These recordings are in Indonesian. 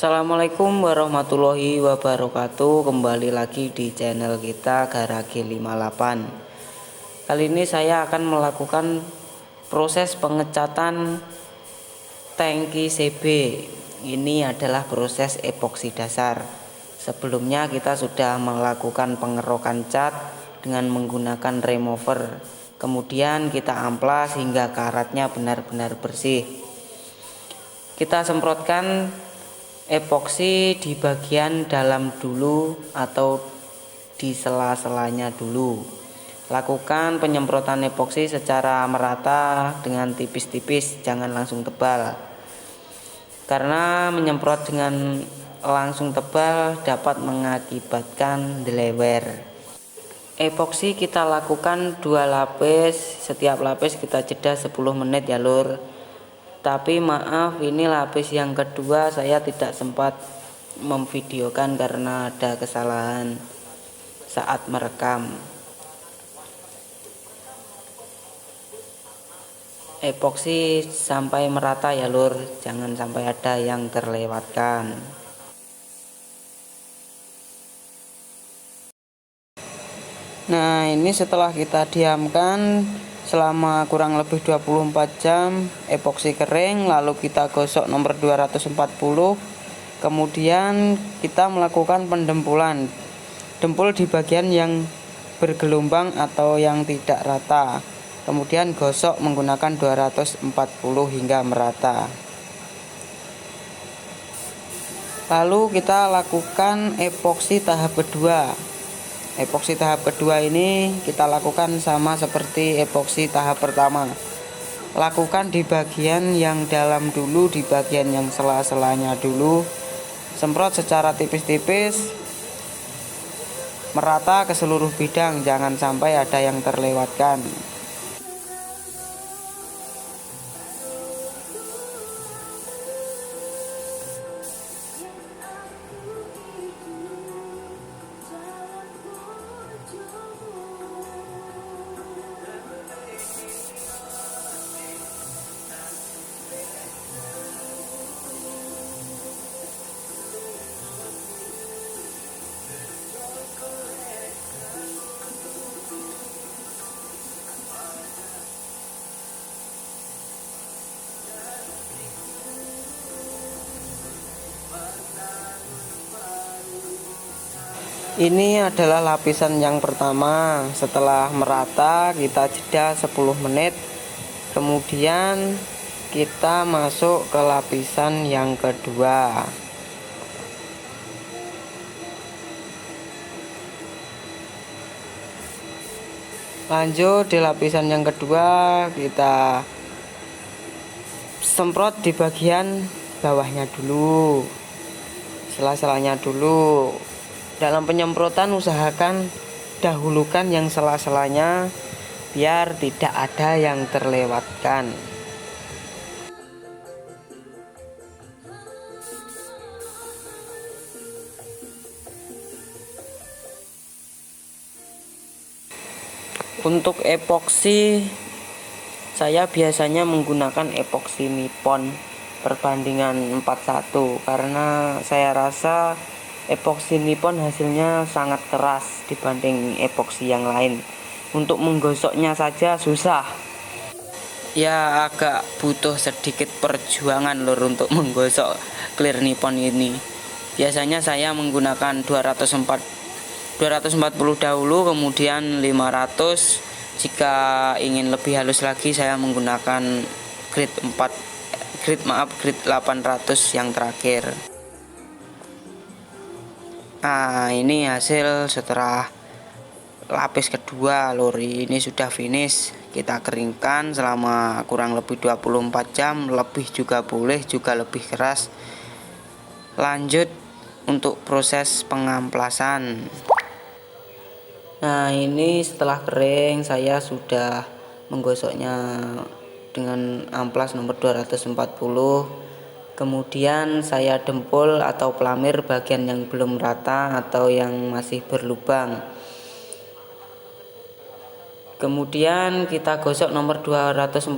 Assalamualaikum warahmatullahi wabarakatuh. Kembali lagi di channel kita Garage 58. Kali ini saya akan melakukan proses pengecatan tangki CB. Ini adalah proses epoksi dasar. Sebelumnya kita sudah melakukan pengerokan cat dengan menggunakan remover. Kemudian kita amplas hingga karatnya benar-benar bersih. Kita semprotkan epoksi di bagian dalam dulu atau di sela-selanya dulu. Lakukan penyemprotan epoksi secara merata dengan tipis-tipis, jangan langsung tebal. Karena menyemprot dengan langsung tebal dapat mengakibatkan delewer. Epoksi kita lakukan 2 lapis, setiap lapis kita jeda 10 menit ya lur. Tapi maaf, ini lapis yang kedua saya tidak sempat memvideokan karena ada kesalahan saat merekam. Epoksi sampai merata ya lur, jangan sampai ada yang terlewatkan. Nah, ini setelah kita diamkan selama kurang lebih 24 jam, epoksi kering, lalu kita gosok nomor 240. Kemudian kita melakukan pendempulan. Dempul di bagian yang bergelombang atau yang tidak rata. Kemudian gosok menggunakan 240 hingga merata. Lalu kita lakukan epoksi tahap kedua. Epoksi tahap kedua ini kita lakukan sama seperti epoksi tahap pertama. Lakukan di bagian yang dalam dulu, di bagian yang sela-selanya dulu. Semprot secara tipis-tipis, merata ke seluruh bidang, jangan sampai ada yang terlewatkan. Ini adalah lapisan yang pertama. Setelah merata kita jeda 10 menit. Kemudian kita masuk ke lapisan yang kedua. Lanjut di lapisan yang kedua, kita semprot di bagian bawahnya dulu, sela-selanya dulu. Dalam penyemprotan usahakan dahulukan yang sela-selanya biar tidak ada yang terlewatkan. Untuk epoksi saya biasanya menggunakan epoksi Nippon perbandingan 41 karena saya rasa epoksi Nippon hasilnya sangat keras dibanding epoksi yang lain. Untuk menggosoknya saja susah. Ya agak butuh sedikit perjuangan lur untuk menggosok clear Nippon ini. Biasanya saya menggunakan 240 dahulu, kemudian 500. Jika ingin lebih halus lagi saya menggunakan grade 800 yang terakhir. Nah, ini hasil setelah lapis kedua lur. Ini sudah finish. Kita keringkan selama kurang lebih 24 jam, lebih juga boleh, juga lebih keras. Lanjut untuk proses pengamplasan. Nah, ini setelah kering saya sudah menggosoknya dengan amplas nomor 240. Kemudian saya dempul atau pelamir bagian yang belum rata atau yang masih berlubang. Kemudian kita gosok nomor 240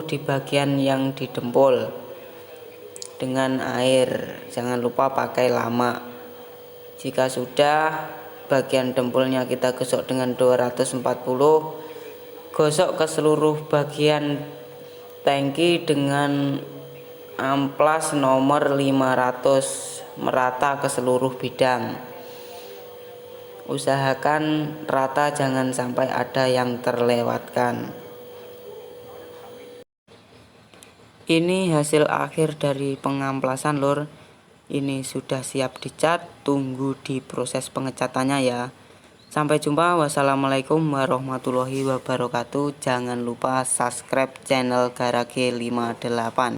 di bagian yang didempul. dengan air, jangan lupa pakai lama. Jika sudah, bagian dempulnya kita gosok dengan 240, gosok ke seluruh bagian tangki dengan amplas nomor 500 merata ke seluruh bidang. Usahakan rata, jangan sampai ada yang terlewatkan. Ini hasil akhir dari pengamplasan lur. Ini sudah siap dicat, tunggu di proses pengecatannya ya. Sampai jumpa, wassalamualaikum warahmatullahi wabarakatuh. Jangan lupa subscribe channel Garage 58.